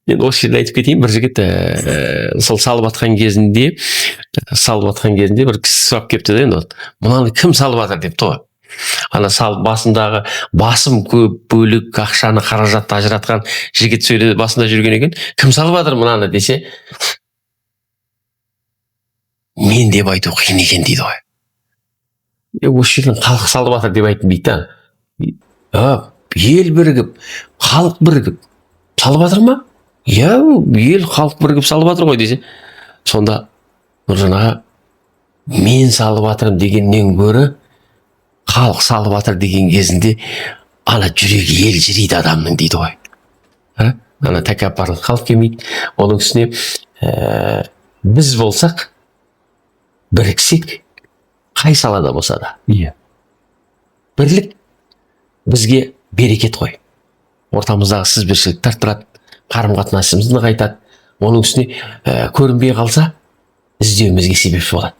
Енді осы жерде айтып кетейін, бір жігіт сол салып жатқан кезінде бір кісі сұрап келіпті да, енді мынаны кім салып жатыр депті ғой. Ана салып басындағы басым көп бөлік ақшаны қаражатты ажыратқан жігіт сөйледі, басында жүрген екен. Кім салып жатыр мынаны десе, мен деп айту қиын екен дейді ғой. Осы жерден халық салып жатыр деп айтынбайды да. Ел бірігіп, халық бірігіп салып жатыр ма? Иә, ел халық бірігіп салып жатыр ғой десе, сонда Нұржан аға, мен салып жатырмын дегеннен гөрі халық салып жатыр деген кезінде ана жүрегі елжірейді адамның дейді ғой. Ана тәкаппарлық халық келмейді. Оның үстіне біз болсақ, біріксек, қай салада болса да. Бірлік бізге берекет қой. Ортамыздағы сызбіршіліктер тұрады, қарым-қатынасымызды нығайтады. Оның үстіне көрінбей қалса, іздеуімізге себепші болады.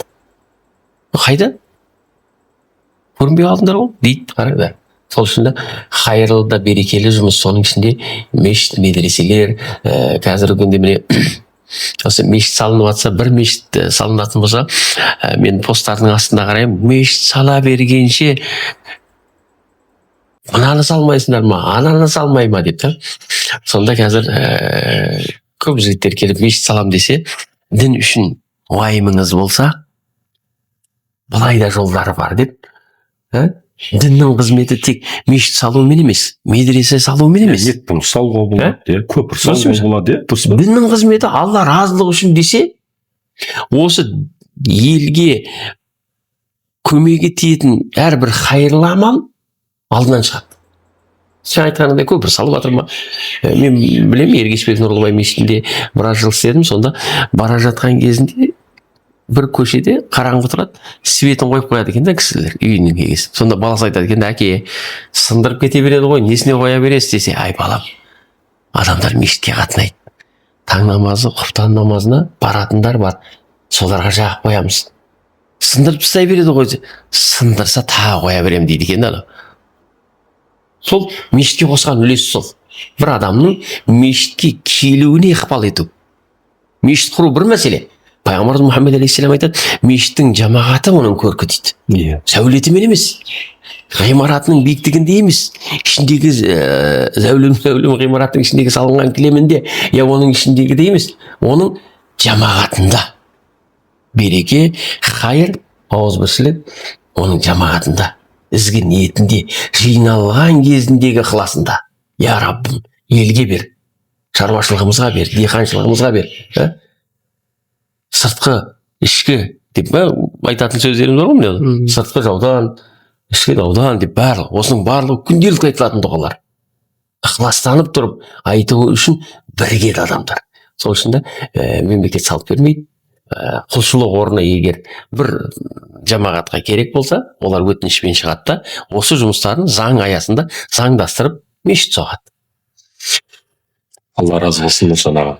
Қайда? Көрінбей қалдыңдар ғой дейді, қараңдар. Сол үшін қайырлы да берекелі жұмыс, соның ішінде мешіт, медреселер, қазіргі күнде міне осы мешіт салынып жатса, бір мешіт салынатын болса, мен посттардың астында қараймын, мешіт сала бергенше мынаны салмайсыңдар ма, ананы салмай ма деп та. Сонда қазір көп жігіттер келіп мешіт салам десе, дін үшін уайымыңыз болса, былай да жолдары бар деп. Діннің қызметі тек мешіт салумен емес, медресе салумен емес. Еттің салуға болады, көпір салуға болады. Діннің қызметі Алла разылығы үшін десе, осы елге көмегі тиетін әрбір қайырлы амал алдынан шығады. Сен айтқаныңдай көпір салып жатыр ма? Мен білемін, Ергешбек Нұрлыбай мешітінде біраз жыл істедім, сонда бара жатқан кезінде бір көшеде қараңғы тұрады, светін қойып қояды екен да кісілер үйінің егесі. Сонда баласы айтады екен, әке, сындырып кете береді ғой, несіне қоя бересіз десе, ай балам, адамдар мешітке қатынайды. Таң намазы, құптан намазына баратындар бар, соларға жағып қоямыз. Сындырып тастай береді ғой, сындырса тағы қоя беремін дейді екен да. Сол мешітке қосқан үлесі сол. Бір адамның мешітке келуіне ықпал ету. Мешіт құру бір мәселе. Пайғамбарымыз Мұхаммед алейхиссалам айтады, мешіттің жамағаты оның көркі дейді. Сәулетімен емес, ғимаратының биіктігінде емес, ішіндегі зәулім ғимараттың ішіндегі салынған кілемінде, я оның ішіндегі де емес, оның жамағатында. Береке, қайыр, ауызбіршілік оның жамағатында, ізгі ниетінде, жиналған кезіндегі ықыласында. Я Раббым, елге бер, шаруашылығымызға бер, диқаншылығымызға бер. Сыртқы, ішкі деп айтатын сөздеріміз бар ғой, сыртқы жаудан, ішкі даудан деп барлық, осының барлығы күнделікті айтылатын дұғалар. Ықыластанып тұрып айту үшін бірігеді адамдар. Сол үшін мемлекет салып бермейді. Құлшылық орнына егер бір жамағатқа керек болса, олар өтінішпен шығады да, осы жұмыстарын заң аясында заңдастырып мешіт соғады. Алла разы болсын Нұржан аға.